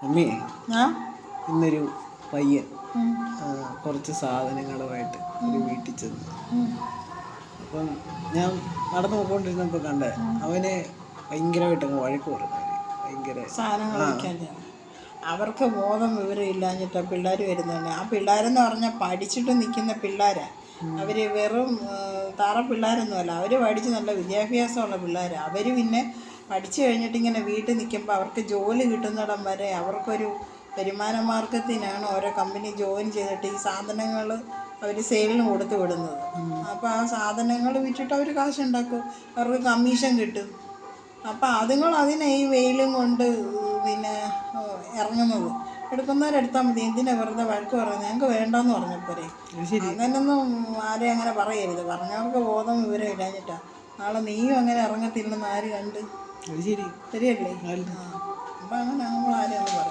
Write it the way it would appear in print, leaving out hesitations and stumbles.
അമ്മേ, ആ ഇന്നൊരു പയ്യൻ കുറച്ച് സാധനങ്ങളുമായിട്ട് ഒരു വീട്ടിൽ ചെന്നു. അപ്പം ഞാൻ നടന്നു പോയിക്കൊണ്ടിരുന്നപ്പോൾ കണ്ടേ അവന് ഭയങ്കരമായിട്ടങ്ങ് വഴക്ക് പറഞ്ഞു. ഭയങ്കര സാധനങ്ങൾ വയ്ക്കാൻ അവർക്ക് ബോധം വിവരം ഇല്ലാഞ്ഞിട്ട് പിള്ളേർ വരുന്നുണ്ട്. ആ പിള്ളേരെന്ന് പറഞ്ഞാൽ പഠിച്ചിട്ട് നിൽക്കുന്ന പിള്ളേരാണ്. അവർ വെറും താറ പിള്ളേരൊന്നുമല്ല, അവർ പഠിച്ച് നല്ല വിദ്യാഭ്യാസമുള്ള പിള്ളേരാണ്. അവർ പിന്നെ പഠിച്ചു കഴിഞ്ഞിട്ട് ഇങ്ങനെ വീട്ടിൽ നിൽക്കുമ്പോൾ അവർക്ക് ജോലി കിട്ടുന്നിടം വരെ അവർക്കൊരു വരുമാന മാർഗത്തിനാണ് ഓരോ കമ്പനി ജോയിൻ ചെയ്തിട്ട് ഈ സാധനങ്ങൾ അവർ സെയിലിന് കൊടുത്ത് വിടുന്നത്. അപ്പോൾ ആ സാധനങ്ങൾ വിറ്റിട്ട് അവർ കാശുണ്ടാക്കും, അവർക്ക് കമ്മീഷൻ കിട്ടും. അപ്പം അതുങ്ങൾ അതിനെ ഈ വെയിലും കൊണ്ട് പിന്നെ ഇറങ്ങുന്നത്. എടുക്കുന്നവരെടുത്താൽ മതി, എന്തിനാ വെറുതെ വഴക്ക് പറയുന്നത്? ഞങ്ങൾക്ക് വേണ്ടെന്ന് പറഞ്ഞപ്പോരെ. അങ്ങനൊന്നും ആരെയും അങ്ങനെ പറയരുത്, പറഞ്ഞവർക്ക് ബോധം വിവരം ഇല്ലാഞ്ഞിട്ടാ. നാളെ നീയും അങ്ങനെ ഇറങ്ങത്തില്ലെന്ന് ആര് കണ്ട്? ശരിയല്ലേ? അപ്പം അങ്ങനെ നമ്മൾ ആരെയും ഒന്ന് പറയും.